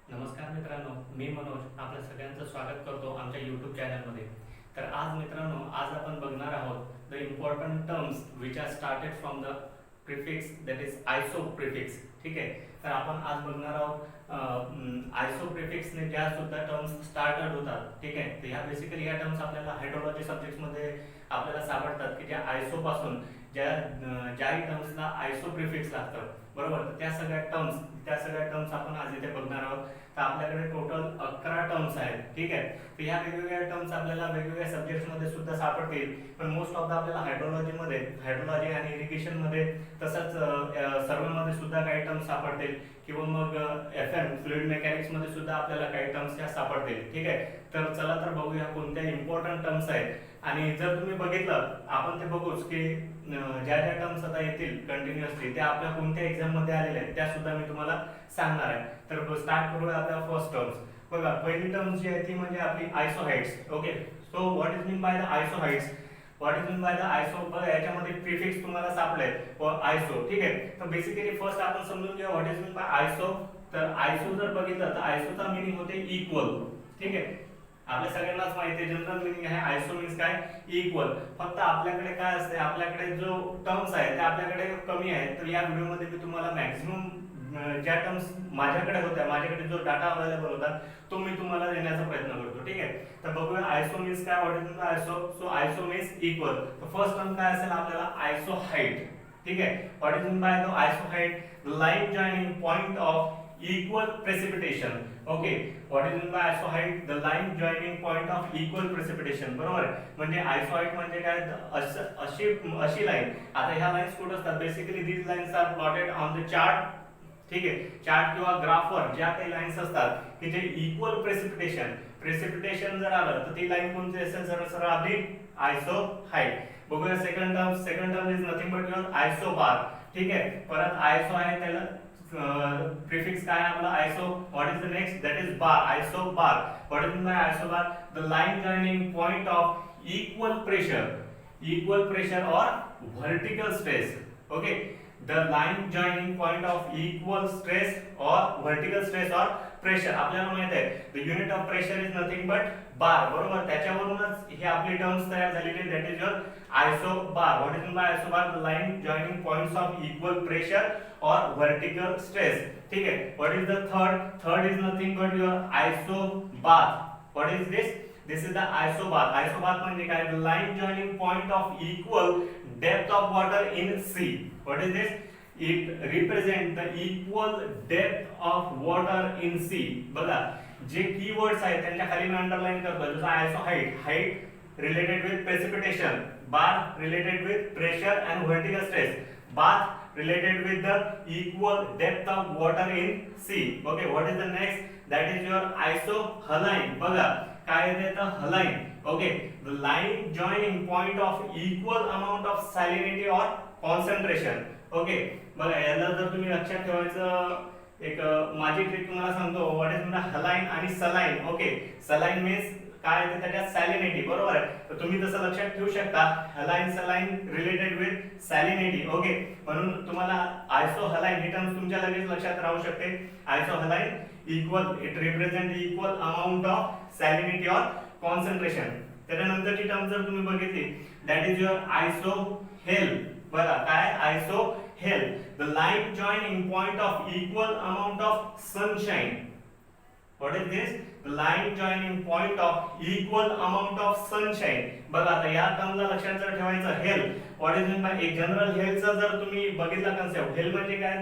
नमस्कार मित्रांनो, मी मनोज आपल्या सगळ्यांचं स्वागत करतो आमच्या यूट्यूब चॅनलमध्ये. तर आज मित्रांनो, आज आपण बघणार आहोत the important terms which are started from the prefix that is iso prefix. ठीक आहे, तर आपण आज बघणार आहोत आयसो प्रिफिक्सने ज्या सुद्धा टर्म्स स्टार्टेड होतात. ठीक आहे, तर ह्या बेसिकली ह्या टर्म्स आपल्याला हायड्रोलॉजी सब्जेक्ट्समध्ये आपल्याला सापडतात की ज्या आयसो पासून ज्याही टर्म्सला आयसो प्रिफिक्स लागतं, बरोबर. तर त्या सगळ्या टर्म्स आपण आज इथे बघणार आहोत. तर आपल्याकडे टोटल 11 टर्म्स आहेत. ठीक आहे, तर ह्या वेगवेगळ्या टर्म्स आपल्याला वेगवेगळ्या सब्जेक्ट्समध्ये सुद्धा सापडतील, पण मोस्ट ऑफ द आपल्याला हायड्रोलॉजी आणि इरिगेशनमध्ये तसंच सर्वेमध्ये सुद्धा काही टर्म्स सापडतील, किंवा मग FM फ्लुइड मेकॅनिक्समध्ये सुद्धा आपल्याला काही टर्म्स ह्या सापडतील. ठीक आहे, तर चला तर बघूया कोणत्या इम्पॉर्टंट टर्म्स आहेत. आणि जर तुम्ही बघितलं, आपण ते बघूच की ज्या ज्या टर्म्स आता येतील कंटिन्युअसली त्या आपल्या कोणत्या एक्झाम मध्ये आलेल्या आहेत त्या सुद्धा मी तुम्हाला सांगणार आहे. तर स्टार्ट करूया आपल्या फर्स्ट टर्म्स. बघा, पहिली टर्म जी आहे ती म्हणजे आपली isohyets. Okay, so what is mean by the isohyets? बघा, याच्यामध्ये प्रिफिक्स तुम्हाला सापडले आयसो. ठीक आहे, तर बेसिकली फर्स्ट आपण समजून घेऊया व्हॉट इज मीन बाय आयसो. तर आयसो जर बघितलं तर आयसोचा मीनिंग होते इक्वल. ठीक आहे, आपल्या सगळ्यांनाच माहिती आहे जनरल मीनिंग आहे आयसो मीन्स काय, इक्वल. फक्त आपल्याकडे काय असते, आपल्याकडे जो टर्म्स आहे ते आपल्याकडे कमी आहेत. तर या व्हिडिओमध्ये मी तुम्हाला मॅक्झिमम ज्या टर्म्स माझ्याकडे होत्या, माझ्याकडे जो डाटा अवेलेबल होता तो मी तुम्हाला देण्याचा प्रयत्न करतो. ठीक आहे, तर बघूया आयसो मीन्स काय, what is iso. So iso means equal. तर फर्स्ट टर्म काय असेल आपल्याला, आयसो हाईट. ठीक आहे, what is mean by the isohyet? The line joining point of equal precipitation. Okay, what is meant by isoheight? The line joining point of equal precipitation. बरोबर. म्हणजे isoheight म्हणजे काय, अशी लाईन. आता ह्या lines कुठे असतात, basically these lines are plotted on the chart. ठीक आहे, चार्ट किंवा ग्राफवर ज्या काही लाईन्स असतात की जे इक्वल प्रेसिपिटेशन जर आलं तर ती लाईन कोणती असेल, सरळ आपली आयसोहाइट. बघूया second term is nothing but your isobar. ठीक आहे, परत आयसो आहे, त्याला prefix काय आहे आपला iso. What is the next, that is bar, isobar. What is my isobar? The line joining point of equal pressure और vertical stress. Okay, the line joining point of equal stress और vertical stress और pressure. आपल्याला माहित आहे the unit of pressure is nothing but bar. बरोबर, त्याच्यावरूनच हे आपली टर्म्स तयार झालेली, that is your isobar. What is my isobar? The line joining points of equal pressure और वर्टिकल स्ट्रेस. ठीक है, what is the third is nothing but your isobath. What is this is the isobath. Isobath म्हणजे काय, the line joining point of equal depth of water in sea. What is this? It represent the equal depth of water in sea. बघा, जे keywords आहेत त्यांच्या खाली मी underline करतो, जसं height related with precipitation, bar related with pressure and vertical stress, bath related with the equal depth of water in sea. Okay, what is the next? That is your isohaline. बघा काय येते तर haline. Okay, the line joining point of equal amount of salinity or concentration. Okay, बघा याला जर तुम्ही लक्षात ठेवायचं, एक माझी ट्रिक तुम्हाला सांगतो. व्हॉट इज म्हणजे haline आणि saline. ओके, saline means काय आहे त्याच्यात सॅलिनिटी. बरोबर आहे, तर तुम्ही तसं लक्षात ठेवू शकता, हलाइन सलाइन रिलेटेड विथ सॅलिनिटी. ओके, म्हणून तुम्हाला आयसो हलाइन ही टर्म तुमच्या लगेच लक्षात राहू शकते. Isohaline equal, it represent equal amount of salinity और कॉन्सन्ट्रेशन. त्यानंतरची टर्म जर तुम्ही बघितली, that is your isohel. बघा काय, isohel, the line joining point of equal amount of sunshine. What is this? The line joining point of equal amount of sunshine. बघा, आता या टर्मला लक्षात जर ठेवायचं, हेल. व्हॉट इज मीन बाय, एक general हेलचा जर तुम्ही बघितला कन्सेप्ट, हेल म्हणजे काय,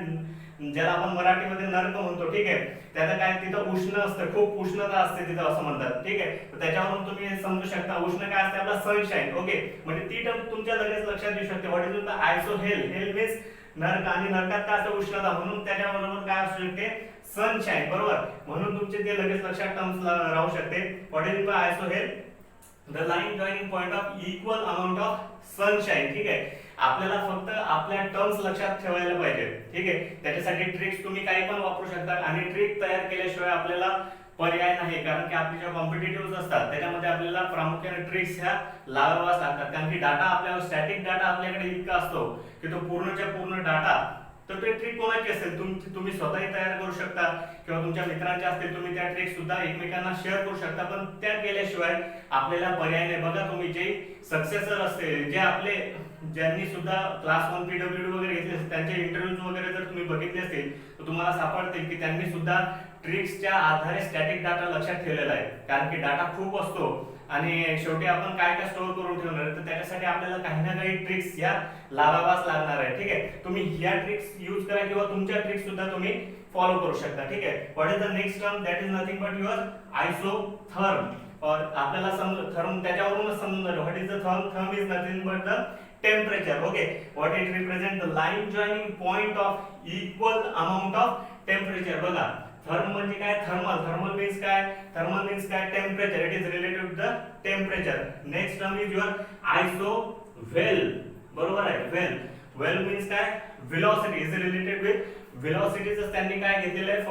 ज्याला आपण मराठीमध्ये नरक म्हणतो. ठीक आहे, त्याचं काय, तिथं उष्ण असतं, खूप उष्णता असते तिथं असं म्हणतात. ठीक आहे, तर त्याच्यावरून तुम्ही समजू शकता उष्ण काय असते आपला सनशाईन. ओके, म्हणजे ती टर्म तुमच्या लगेच लक्षात येऊ शकते. What is mean by isohel. Hell means नरक, आणि नरकात काय असतं, उष्णता, म्हणून त्याच्याबरोबर काय असू शकते, सनशाईन. बरोबर, म्हणून तुमचे ते लगेच लक्षात टर्म्स राहू शकते. What is by isohel? The line joining point of equal amount of sunshine. ठीक आहे, आपल्याला फक्त आपल्या टर्म्स लक्षात ठेवायला पाहिजे. ठीक आहे, त्याच्यासाठी ट्रिक्स तुम्ही काही पण वापरू शकता, आणि ट्रिक तयार केल्याशिवाय आपल्याला पर्याय नाही, कारण की आपले जे कॉम्पिटिटिव्ह असतात त्याच्यामध्ये आपल्याला प्रामुख्याने ट्रिक्स ह्या लावाव्याच लागतात. कारण की डाटा आपल्याला, स्टॅटिक डाटा आपल्याकडे इतका असतो की तो पूर्णच्या पूर्ण डाटा तर ते ट्रिक कोणाची असेल, तुम्ही स्वतःही तयार करू शकता किंवा तुमच्या मित्रांचे असतील, तुम्ही त्या ट्रिक सुद्धा एकमेकांना शेअर करू शकता, पण त्या केल्याशिवाय आपल्याला पर्याय नाही. बघा तुम्ही जे सक्सेसर असतील, जे आपले ज्यांनी सुद्धा क्लास 1 PWD वगैरे घेतले असतील, त्यांचे इंटरव्ह्यूज वगैरे जर तुम्ही बघितले असतील तर तुम्हाला सापडतील की त्यांनी सुद्धा ट्रिक्सच्या आधारे स्टॅटिक डाटा लक्षात ठेवलेला आहे. कारण की डाटा खूप असतो आणि शेवटी आपण काय काय स्टोअर करून ठेवणार, तर त्याच्यासाठी आपल्याला काही ना काही ट्रिक्स या लावावाच लागणार आहे. ठीक आहे, तुम्ही या ट्रिक्स यूज करा किंवा तुमच्या ट्रिक्स सुद्धा तुम्ही फॉलो करू शकता. ठीक आहे, what is the next term, that is nothing but your isotherm. और आपल्याला थर्म त्याच्यावरूनच समजून जाईल. What is the therm, therm is nothing but the temperature. Okay, what it represent, the line joining point of equal amount of temperature. बघा therm म्हणजे काय, thermal, thermal means काय, thermal means काय, temperature, it is related to the temperature. Next term is your isovel. बरोबर आहे, वेल, वेल means काय, velocity, is related with व्हेलॉसिटीच त्यांनी काय घेतलेलं आहे,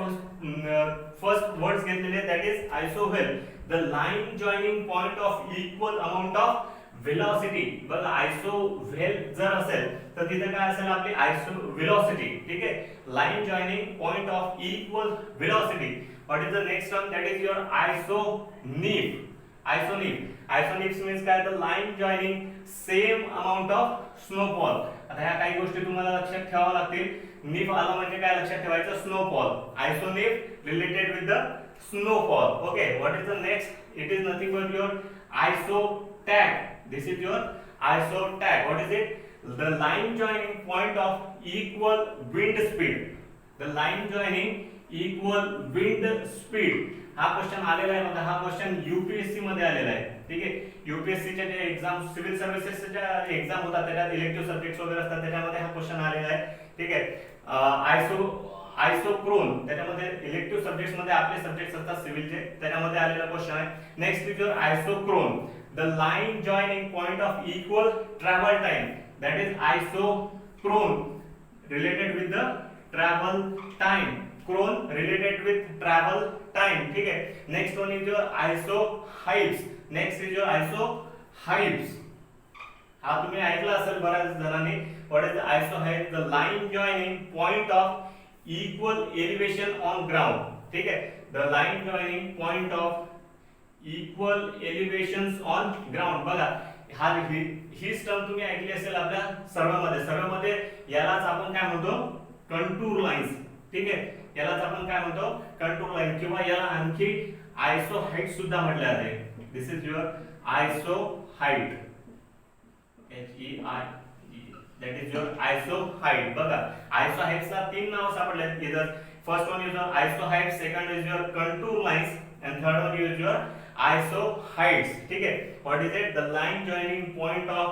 फर्स्ट वर्ड्स घेतलेले आहेत, that is isovel. The line joining point of equal amount of velocity. बघा आयसोव्हेल जर असेल तर तिथे काय असेल आपली आयसो व्हेलॉसिटी. ठीक आहे, line joining point of equal velocity. What is the next term, that is your isonif. Isonif, isonif means काय, the line joining same amount of snowfall. आता ह्या काही गोष्टी तुम्हाला लक्षात ठेवाव्या लागतील. निफ आला म्हणजे काय लक्षात ठेवायचं, snowfall. Isonif related with the snowfall. Okay, what is the next, it is nothing but your isotag. This is your isotag. What is it, the line joining point of equal wind speed. The line joining equal wind speed. हा question आलेला आहे बघा, हा question UPSC मध्ये आलेला आहे. ठीक आहे, यूपीएससी च्या जे एग्जाम, सिव्हिल सर्व्हिसेसच्या एग्जाम होतात त्याच्यात इलेक्टिव्ह सब्जेक्ट्स वगैरे असतात, त्याच्यामध्ये हा क्वेश्चन आलेला आहे. ठीक आहे, आयसोक्रोन, त्याच्यामध्ये इलेक्टिव्ह सब्जेक्ट्स मध्ये आपले सब्जेक्ट्स असतात सिव्हिलचे, त्याच्यामध्ये आलेला क्वेश्चन आहे. Next is your isochrone, the line joining point of equal travel time. That is isochrone related with the travel time. Chrone related with travel time. ठीक आहे, next one is your isohyps. Next is your isohyps. हा तुम्ही ऐकला असेल बऱ्याच जणांनी. What is the isohyps, the line joining point of equal elevation on ground. ठीक है, the line joining point of equal elevations on ground. बघा हा ही टर्म तुम्ही ऐकली असेल आपल्या सर्वेमध्ये यालाच आपण काय म्हणतो, कंटूर लाईन्स. ठीक आहे, यालाच आपण काय म्हणतो, कंटूर लाईन, किंवा याला आणखी आयसो हाइट सुद्धा म्हटले जाते. This is your iso height, HEI, that is your isoheight. बघा isoheightsला तीन नाव सापडले आहेत. इधर first one is your isoheight, second is your contour lines and third one is your isoheights. ठीक आहे, what is it, the line joining point of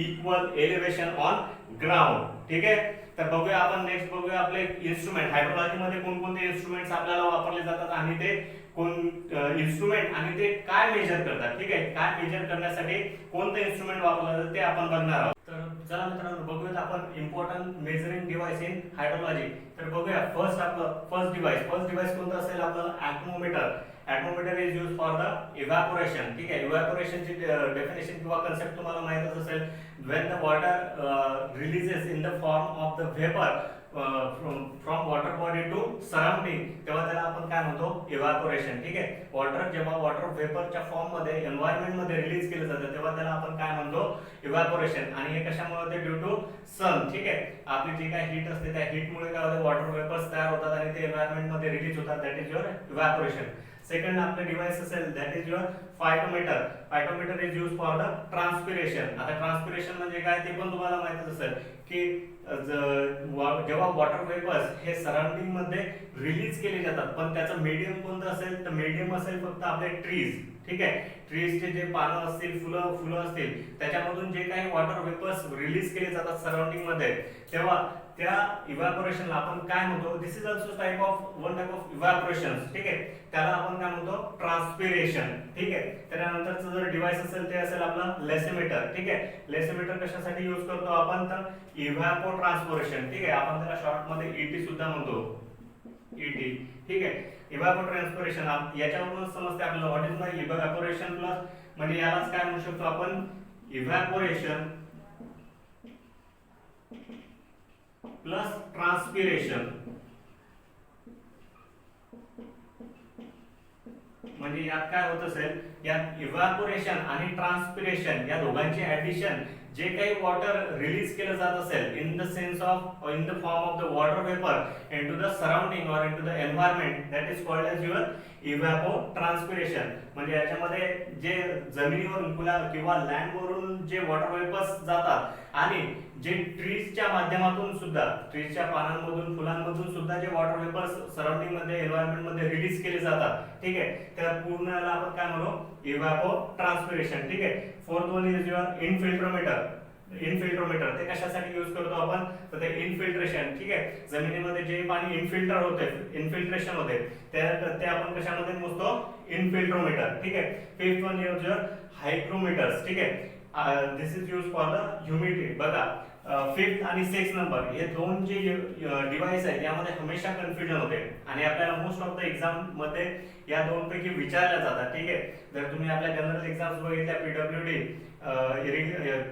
equal elevation on ground. ठीक आहे, तर बघूया आपण नेक्स्ट बघूया आपले इन्स्ट्रुमेंट. हायड्रोलॉजी मध्ये कोणकोणते इन्स्ट्रुमेंट्स आपल्याला वापरले जातात आणि ते कोण इन्स्ट्रुमेंट आणि ते काय मेजर करतात. ठीक आहे, काय मेजर करण्यासाठी कोणतं इन्स्ट्रुमेंट वापरलं जातं ते आपण बघणार आहोत. तर चला मित्रांनो बघूयात आपण important measuring device in hydrology. तर बघूया फर्स्ट डिव्हाइस कोणतं असेल आपलं, atmometer. Atmometer is use for the evaporation. ठीक आहे, इव्हॅपोरेशनची डेफिनेशन किंवा कन्सेप्ट तुम्हाला माहितच असेल. When the water releases in the form of the vapour from water body to surrounding, तेव्हा त्याला आपण काय म्हणतो, इव्हॅपोरेशन. ठीक आहे, वॉटर जेव्हा वॉटर व्हेपरच्या फॉर्म मध्ये एन्व्हायरमेंट मध्ये रिलीज केलं जातं तेव्हा त्याला आपण काय म्हणतो, इव्हॅपोरेशन. आणि हे कशामुळे होते, ड्यू टू सन. ठीक आहे, आपली जी काय हीट असते त्या हीटमुळे काय होते, वॉटर व्हेपर्स तयार होतात आणि ते एन्व्हायरमेंट मध्ये रिलीज होतात. That is your evaporation. Second आपले डिव्हाइस असेल, that is your phytometer. Phytometer is use for the transpiration. आता ट्रान्सपिरेशन म्हणजे काय ते पण तुम्हाला माहितच असेल की जेव्हा वॉटर वेपर्स हे सराउंडिंग मध्ये रिलीज केले जातात, पण त्याचं मीडियम कोणतं असेल, तर मीडियम असेल फक्त आपले ट्रीज. ठीक आहे, ट्रीजचे जे पानं असतील, फुलं असतील, त्याच्यामधून जे काही वॉटर वेपर्स रिलीज केले जातात सराउंडिंग मध्ये, तेव्हा त्या इव्हॅपोरेशनला आपण काय म्हणतो, this is also one type of evaporation. ठीक आहे, त्याला आपण काय म्हणतो, ट्रान्सपिरेशन. ठीक आहे, त्यानंतरचं जर डिव्हाइस असेल ते असेल आपलं लेसिमीटर. ठीक आहे, लेसिमीटर कशासाठी यूज करतो आपण, तर इव्हॅपो ट्रान्सपोरेशन. ठीक आहे, आपण त्याला शॉर्ट मध्ये ET सुद्धा म्हणतो, ET. ठीक आहे, इव्हॅपो ट्रान्सपोरेशन याच्यावरून समजते आपल्याला what is my evaporation plus, म्हणजे यालाच काय म्हणू शकतो आपण, इव्हॅपोरेशन प्लस ट्रान्सपिरेशन, म्हणजे यात काय होत असेल, यात इव्हॅपोरेशन आणि ट्रान्सपिरेशन या दोघांचे ऍडिशन जे काही वॉटर रिलीज केलं जात असेल in the sense of in the form of the water vapour into the surrounding or into the environment, that is called as your evapotranspiration. म्हणजे याच्यामध्ये जे जमिनीवरून किंवा लँडवरून जे वॉटर वेपर्स जातात आणि जे ट्रीजच्या माध्यमातून सुद्धा, ट्रीजच्या पानांमधून फुलांमधून सुद्धा जे वॉटर वेपर्स सराउंडिंग मध्ये एन्व्हायरमेंट मध्ये रिलीज केले जातात, ठीक आहे, तर पूर्ण याला आपण काय म्हणू, इव्हॅपोट्रान्सपिरेशन. ठीक आहे. Fourth one is your infiltrometer. Infiltrometer ते कशासाठी यूज करतो आपण, तर ते इनफिल्ट्रेशन. ठीक आहे. जमिनीमध्ये जे पाणी इनफिल्टर होते, इनफिल्ट्रेशन होते, ते आपण कशामध्ये मोजतो, इनफिल्ट्रोमीटर. ठीक आहे. Fifth one is your hygrometers. ठीक आहे. This is use for the humidity. बघा, फिफ्थ आणि सिक्स नंबर हे दोन जे डिव्हाइस आहेत यामध्ये हमेशा कन्फ्युजन होते आणि आपल्याला मोस्ट ऑफ द एक्झाम मध्ये या दोन पैकी विचारल्या जातात. ठीक आहे. जर तुम्ही आपल्या जनरल एक्झाम्स बघितल्या,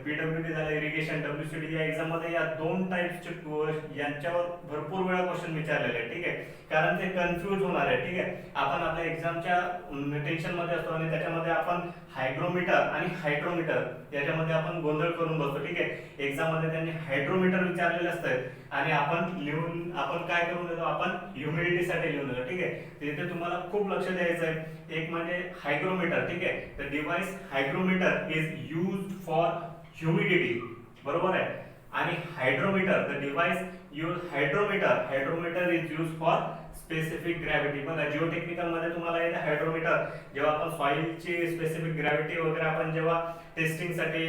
पीडब्ल्यूडी झालं, इरिगेशन, डब्ल्यूसीडी, या एक्झाम मध्ये या दोन टाइप्सचे यांच्यावर भरपूर वेळा क्वेश्चन विचारलेले आहेत. ठीक आहे. कारण ते कन्फ्युज होणार आहे. ठीक आहे. आपण आपल्या एक्झामच्या टेन्शन मध्ये असतो आणि त्याच्यामध्ये आपण हायग्रोमीटर आणि हायड्रोमीटर याच्यामध्ये आपण गोंधळ करून बसतो. ठीक आहे. एक्झाम मध्ये त्यांनी हायड्रोमीटर विचारलेले असतात आणि आपण काय करून देतो, आपण ह्युमिडिटी साठी लिहून देतो. ठीक आहे. तिथे तुम्हाला खूप लक्ष द्यायचं आहे. एक म्हणजे हायग्रोमीटर. ठीक आहे. The device hygrometer is used for humidity, बरोबर आहे. आणि hydrometer, the device use hydrometer is used for specific gravity. बघा, जिओटेक्निकल मध्ये तुम्हाला येते हायड्रोमीटर. जेव्हा आपण सॉइलची स्पेसिफिक ग्रॅव्हिटी वगैरे आपण जेव्हा टेस्टिंग साठी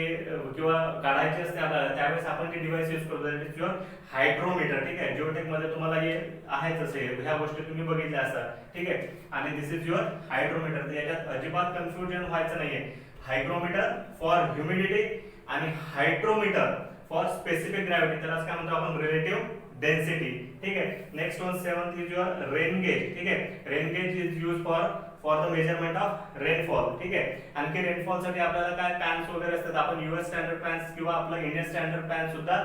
किंवा काढायची असते आपल्याला, त्यावेळेस आपण जे डिव्हाइस यूज करतो दॅट इज युअर हायड्रोमीटर. ठीक आहे. जिओटेक मध्ये तुम्हाला हे आहेच, असे ह्या गोष्टी तुम्ही बघितल्या असतात. ठीक आहे. आणि दिस इज युअर हायड्रोमीटर. याच्यात अजिबात कन्फ्युजन व्हायचं नाहीये. हायग्रोमीटर फॉर ह्युमिडिटी आणि हायड्रोमीटर फॉर स्पेसिफिक ग्रॅव्हिटी, त्यालाच काय म्हणतो आपण, रिलेटिव्ह डेन्सिटी. ठीक आहे. Next one seventh is your rain gauge. ठीक आहे. Rain gauge is use for the measurement of rainfall. ठीक आहे. आणखी रेनफॉल साठी आपल्याला काय पॅन्स वगैरे असतात, आपण यूएस स्टँडर्ड पॅन्स किंवा आपलं इंडियन स्टँडर्ड पॅन सुद्धा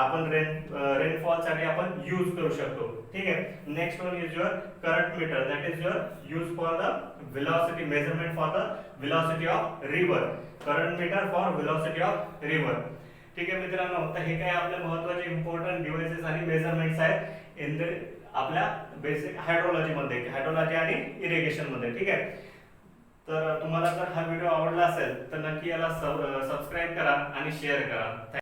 आपण रेनफॉल साठी आपण यूज करू शकतो. ठीक आहे. Next one is your current meter, that is your use for the velocity measurement for the velocity of river. Current meter for velocity of river. ठीक आहे मित्रांनो, तर हे काय आपले महत्त्वाचे इम्पॉर्टंट डिव्हाइसेस आणि मेजरमेंट्स आहेत इन द आपल्या बेसिक हायड्रोलॉजी मध्ये, हायड्रोलॉजी आणि इरिगेशन मध्ये. ठीक आहे. तर तुम्हाला जर हा व्हिडिओ आवडला असेल तर नक्की याला सबस्क्राईब करा आणि शेअर करा.